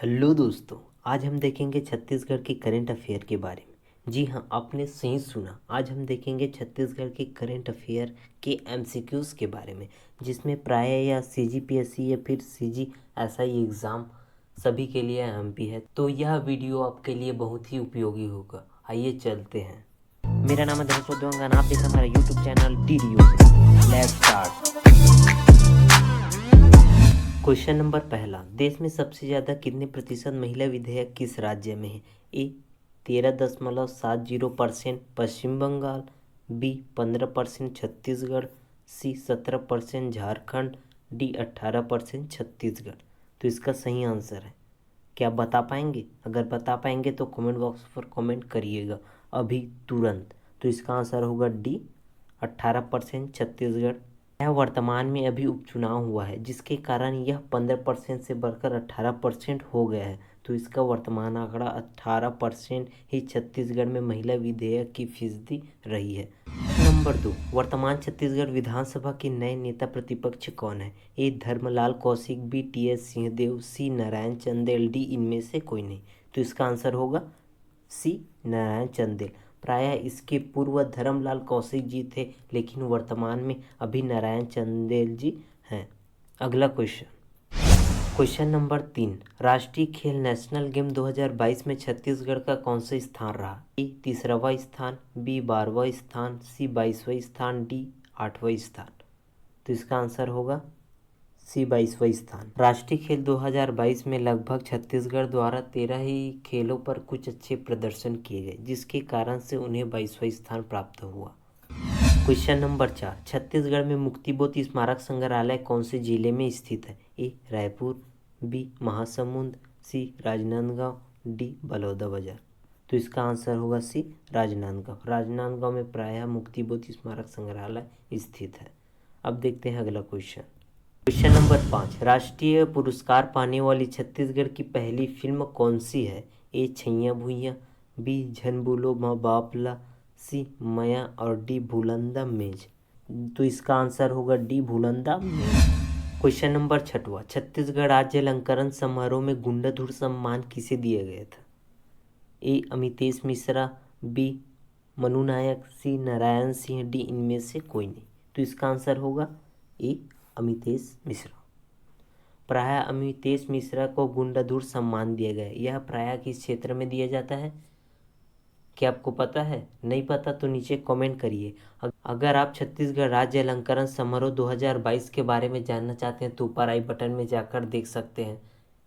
Hello दोस्तों, आज हम देखेंगे छत्तीसगढ़ के करंट अफेयर के बारे में। जी हाँ, आपने सही सुना। आज हम देखेंगे छत्तीसगढ़ के करंट अफेयर के एमसीक्यूज़ के बारे में, जिसमें प्राय या सीजीपीएससी या फिर सीजीएसआई एग्ज़ाम सभी के लिए अहम भी है। तो यह वीडियो आपके लिए बहुत ही उपयोगी होगा। आइए चलते हैं। मेरा नाम है धनुष उद्वंगन, आप देख हमारा YouTube channel DDO। Let's start. Question number पहला, देश में सबसे ज़्यादा कितने प्रतिशत महिला विधायक किस राज्य में है? ए 13.70% पश्चिम बंगाल, बी 15% छत्तीसगढ़, सी 17% झारखंड, डी 18% छत्तीसगढ़। तो इसका सही आंसर है। क्या आप बता पाएंगे? अगर बता पाएंगे तो कमेंट बॉक्स पर कमेंट करिएगा अभी तुरंत। तो इसका आंसर होगा डी 18% छत्तीसगढ़। यह वर्तमान में अभी उपचुनाव हुआ है, जिसके कारण यह 15% से बढ़कर 18% हो गया है। तो इसका वर्तमान आंकड़ा 18% ही छत्तीसगढ़ में महिला विधेयक की फीसदी रही है। नंबर 2, वर्तमान छत्तीसगढ़ विधानसभा के नए नेता प्रतिपक्ष कौन है? ए धर्मलाल कौशिक, बी TS सिंहदेव, सी नारायण चंदेल, डी इनमें से कोई नहीं। तो इसका आंसर होगा सी नारायण चंदेल। प्रायः इसके पूर्व धर्मलाल कौशिक जी थे, लेकिन वर्तमान में अभी नारायण चंदेल जी हैं। अगला क्वेश्चन नंबर 3, राष्ट्रीय खेल नेशनल गेम 2022 में छत्तीसगढ़ का कौन सा स्थान रहा? ए 3वां स्थान, बी 12वां स्थान, सी 22वां स्थान, डी 8वां स्थान। तो इसका आंसर होगा सी 22वां स्थान। राष्ट्रीय खेल 2022 में लगभग छत्तीसगढ़ द्वारा 13 ही खेलों पर कुछ अच्छे प्रदर्शन किए गए, जिसके कारण से उन्हें 22वां स्थान प्राप्त हुआ। क्वेश्चन नंबर 4, छत्तीसगढ़ में मुक्तिबोध स्मारक संग्रहालय कौन से जिले में स्थित है? ए रायपुर, बी महासमुंद, सी राजनांदगांव, डी बलौदाबाजार। तो इसका आंसर होगा सी राजनांदगांव। राजनांदगांव में प्रायः मुक्तिबोध स्मारक संग्रहालय स्थित है। अब देखते हैं अगला क्वेश्चन नंबर 5, राष्ट्रीय पुरस्कार पाने वाली छत्तीसगढ़ की पहली फिल्म कौन सी है? ए छैया भुइयां, बी झन बोलो माँ बापला, सी मया और डी भूलंदा मेज। तो इसका आंसर होगा डी भूलंदा मेज। क्वेश्चन नंबर 6, छत्तीसगढ़ राज्य अलंकरण समारोह में गुंडाधुर सम्मान किसे दिया गया था? ए अमितेश मिश्रा, बी मनु नायक, सी नारायण सिंह, डी इनमें से कोई नहीं। तो इसका आंसर होगा ए अमितेश मिश्रा। प्रायः अमितेश मिश्रा को गुंडाधुर सम्मान दिया गया। यह प्रायः किस क्षेत्र में दिया जाता है? क्या आपको पता है? नहीं पता तो नीचे कमेंट करिए। अगर आप छत्तीसगढ़ राज्य अलंकरण समारोह 2022 के बारे में जानना चाहते हैं तो ऊपर आई बटन में जाकर देख सकते हैं।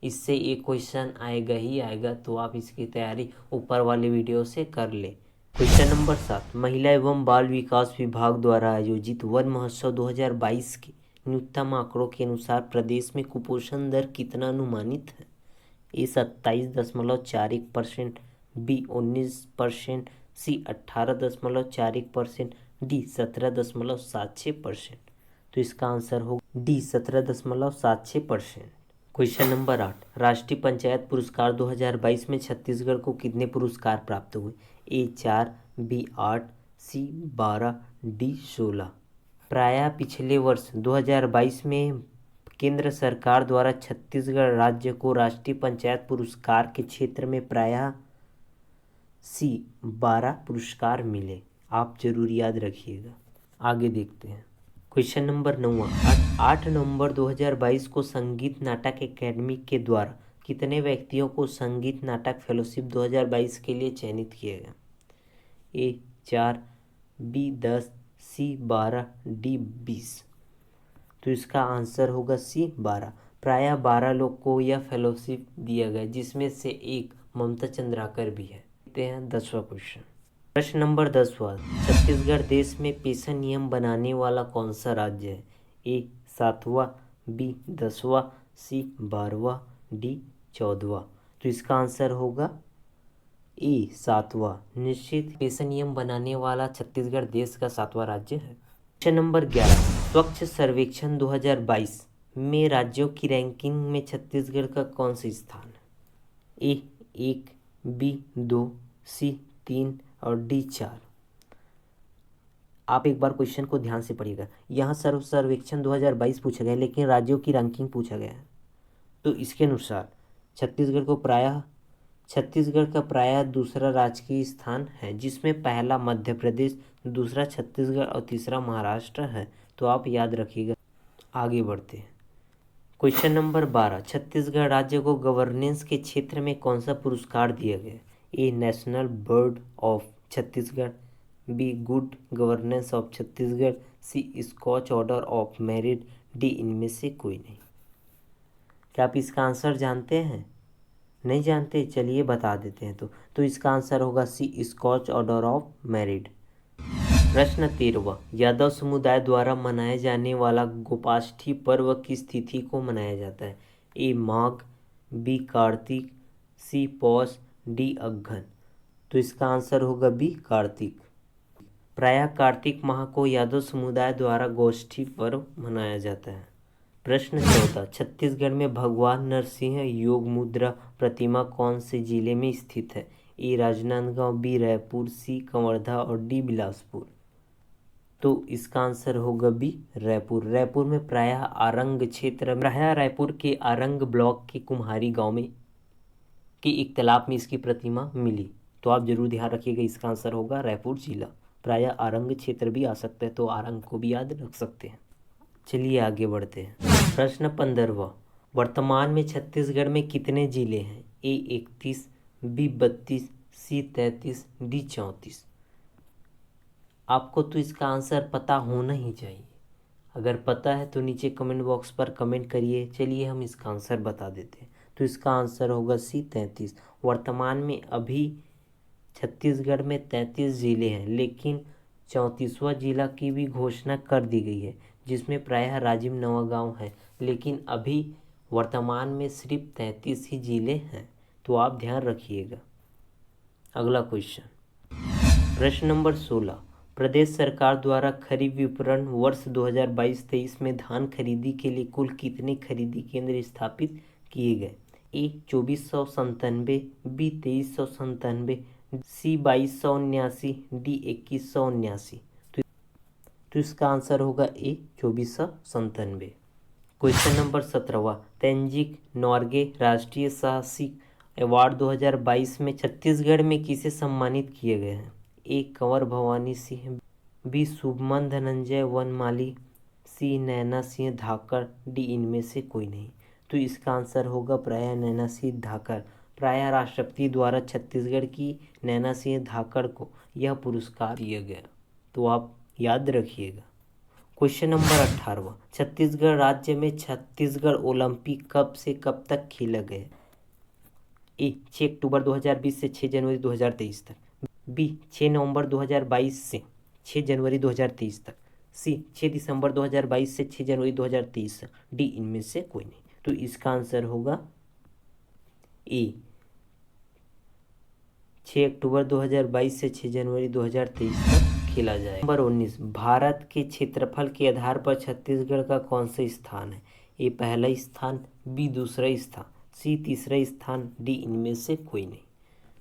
इससे एक क्वेश्चन आएगा ही आएगा, तो आप इसकी तैयारी ऊपर वाले वीडियो से कर ले। क्वेश्चन नंबर 7, महिला एवं बाल विकास विभाग द्वारा आयोजित वन महोत्सव 2022 के न्यूनतम आंकड़ों के अनुसार प्रदेश में कुपोषण दर कितना अनुमानित है? ए 27.41%, बी 19%, सी 18.41%, डी 17.76%। तो इसका आंसर होगा डी 17.76%। क्वेश्चन नंबर 8, राष्ट्रीय पंचायत पुरस्कार 2022 में छत्तीसगढ़ को कितने पुरस्कार प्राप्त हुए? ए 4, बी 8, सी 12, डी 16। प्रायः पिछले वर्ष 2022 में केंद्र सरकार द्वारा छत्तीसगढ़ राज्य को राष्ट्रीय पंचायत पुरस्कार के क्षेत्र में प्रायः सी 12 पुरस्कार मिले। आप जरूर याद रखिएगा। आगे देखते हैं। क्वेश्चन नंबर 9, 8 नवंबर 2022 को संगीत नाटक एकेडमी के द्वारा कितने व्यक्तियों को संगीत नाटक फेलोशिप 2022 के लिए चयनित किया गया? ए 4, बी 10, सी 12, डी 20। तो इसका आंसर होगा सी 12। प्रायः 12 लोग को यह फेलोशिप दिया गया, जिसमें से एक ममता चंद्राकर भी है। देखते हैं 10वां क्वेश्चन। प्रश्न नंबर 10वां, छत्तीसगढ़ देश में पेंशन नियम बनाने वाला कौन सा राज्य है? ए 7वां, बी 10वां, सी 12वां, डी 14वां। तो इसका आंसर होगा ए 7वां। निश्चित पेंशन नियम बनाने वाला छत्तीसगढ़ देश का 7वां राज्य है। क्वेश्चन नंबर 11, स्वच्छ सर्वेक्षण 2022 में राज्यों की रैंकिंग में छत्तीसगढ़ का कौन सा स्थान है? ए 1, बी 2, सी 3 और डी 4। आप एक बार क्वेश्चन को ध्यान से पढ़िएगा। यहाँ सर्वेक्षण 2022 पूछा गया है, लेकिन राज्यों की रैंकिंग पूछा गया है। तो इसके अनुसार छत्तीसगढ़ का प्रायः दूसरा राजकीय स्थान है, जिसमें पहला मध्य प्रदेश, दूसरा छत्तीसगढ़ और तीसरा महाराष्ट्र है। तो आप याद रखिएगा। आगे बढ़ते हैं। क्वेश्चन नंबर 12, छत्तीसगढ़ राज्य को गवर्नेंस के क्षेत्र में कौन सा पुरस्कार दिया गया? A national bird of Chhattisgarh, B good governance of Chhattisgarh, C Skoch order of merit, D इनमें से कोई नहीं। क्या आप इसका आंसर जानते हैं? नहीं जानते? चलिए बता देते हैं। तो इसका आंसर होगा सी स्कॉच ऑर्डर ऑफ मेरिट। प्रश्न 13, यादव समुदाय द्वारा मनाए जाने वाला गोपाष्ठी पर्व किस तिथि को मनाया जाता है? ए माघ, बी कार्तिक, सी पौष, डी अगहन। तो इसका आंसर होगा बी कार्तिक। प्रायः कार्तिक माह को यादव समुदाय द्वारा गोष्ठी पर्व मनाया जाता है। प्रश्न 14, छत्तीसगढ़ में भगवान नरसिंह योग मुद्रा प्रतिमा कौन से जिले में स्थित है? ए राजनांदगांव, बी रायपुर, सी कवर्धा और डी बिलासपुर। तो इसका आंसर होगा बी रायपुर। रायपुर में प्रायः रायपुर के आरंग ब्लॉक के कुम्हारी गांव में के एक तालाब में इसकी प्रतिमा मिली। तो आप जरूर ध्यान रखिएगा, इसका आंसर होगा रायपुर जिला। प्रायः आरंग क्षेत्र भी आ सकता है, तो आरंग को भी याद रख सकते हैं। चलिए आगे बढ़ते हैं। प्रश्न 15, वर्तमान में छत्तीसगढ़ में कितने जिले हैं? ए 31, बी 32, सी 33, डी 34। आपको तो इसका आंसर पता होना ही चाहिए। अगर पता है तो नीचे कमेंट बॉक्स पर कमेंट करिए। चलिए हम इसका आंसर बता देते हैं। तो इसका आंसर होगा सी 33। वर्तमान में अभी छत्तीसगढ़ में 33 ज़िले हैं, लेकिन 34वां जिला की भी घोषणा कर दी गई है, जिसमें प्रायः राजिम नवागांव है। लेकिन अभी वर्तमान में सिर्फ 33 ही ज़िले हैं, तो आप ध्यान रखिएगा। अगला क्वेश्चन, प्रश्न नंबर 16, प्रदेश सरकार द्वारा खरीफ विपणन वर्ष 2022-23 में धान खरीदी के लिए कुल कितने खरीदी केंद्र स्थापित किए गए? ए 2497, बी 2397, सी 2279, डी 2179। तो इसका आंसर होगा ए 2497। क्वेश्चन नंबर 17, तेंजिंग नोर्गे राष्ट्रीय साहसिक अवार्ड 2022 में छत्तीसगढ़ में किसे सम्मानित किए गए हैं? ए कंवर भवानी सिंह, बी शुभमन धनंजय वनमाली, सी नैना सिंह धाकड़, डी इनमें से कोई नहीं। तो इसका आंसर होगा प्रायः नैना सिंह धाकड़। प्रायः राष्ट्रपति द्वारा छत्तीसगढ़ की नैना सिंह धाकड़ को यह पुरस्कार दिया गया, तो आप याद रखिएगा। क्वेश्चन नंबर 18, छत्तीसगढ़ राज्य में छत्तीसगढ़ ओलंपिक कब से कब तक खेला गया? ए 6 अक्टूबर 2020 से 6 जनवरी 2023 तक, बी 6 नवंबर 2022 से 6 जनवरी 2023 तक, सी 6 दिसंबर 2022 से 6 जनवरी 2023 तक, डी इनमें से कोई नहीं। तो इसका आंसर होगा ए 6 अक्टूबर 2022 से 6 जनवरी 2023 तक खेला जाए। नंबर 19, भारत के क्षेत्रफल के आधार पर छत्तीसगढ़ का कौन सा स्थान है? ए पहला स्थान, बी दूसरा स्थान, सी तीसरा स्थान, डी इनमें से कोई नहीं।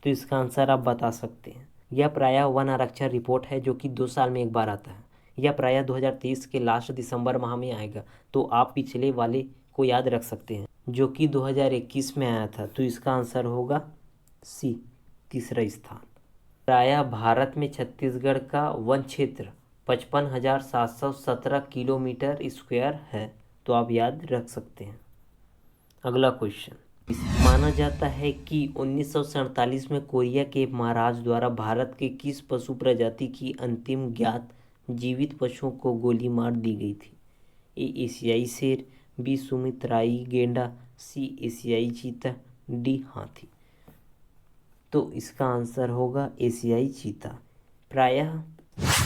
तो इसका आंसर आप बता सकते हैं। यह प्रायः वन आरक्षण रिपोर्ट है, जो कि 2 साल में एक बार आता है। यह प्रायः 2023 के लास्ट दिसंबर माह में आएगा। तो आप पिछले वाले को याद रख सकते हैं, जो कि 2021 में आया था। तो इसका आंसर होगा सी तीसरा स्थान। प्रायः भारत में छत्तीसगढ़ का वन क्षेत्र 55,717 किलोमीटर स्क्वायर है, तो आप याद रख सकते हैं। अगला क्वेश्चन, माना जाता है कि 1947 में कोरिया के महाराज द्वारा भारत के किस पशु प्रजाति की अंतिम ज्ञात जीवित पशुओं को गोली मार दी गई थी? ए एशियाई शेर, बी सुमित्राई गेंडा, सी एशियाई चीता, डी हाथी। तो इसका आंसर होगा एशियाई चीता। प्रायः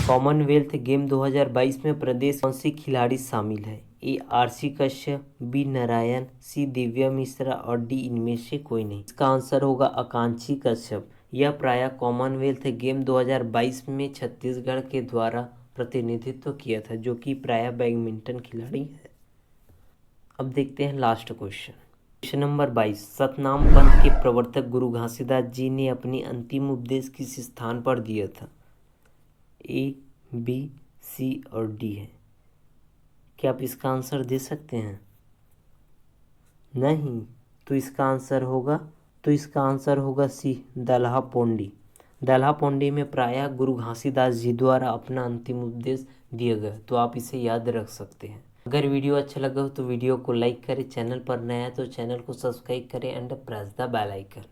कॉमनवेल्थ गेम 2022 में प्रदेश कौन सी खिलाड़ी शामिल है? ए आरसी कश्यप, बी नारायण, सी दिव्या मिश्रा और डी इनमें से कोई नहीं। इसका आंसर होगा आकांक्षी कश्यप। यह प्रायः कॉमनवेल्थ गेम 2022 में छत्तीसगढ़ के द्वारा प्रतिनिधित्व किया था, जो कि प्रायः बैडमिंटन खिलाड़ी है। अब देखते हैं last question. Question number 22, Satnam पंथ के प्रवर्तक गुरु घासीदास जी ने अपनी अंतिम उपदेश किस स्थान पर दिया था? ए, बी, सी और डी है। क्या आप इसका आंसर दे सकते हैं? नहीं, तो इसका आंसर होगा सी, दल्हा पोंडी। दल्हा पोंडी में प्रायः गुरु घासीदास जी द्वारा अपना अंतिम उपदेश दिए गए, तो आप इसे याद रख सकते हैं। अगर वीडियो अच्छा लगा हो तो वीडियो को लाइक करें, चैनल पर नया है तो चैनल को सब्सक्राइब करें and press the bell icon.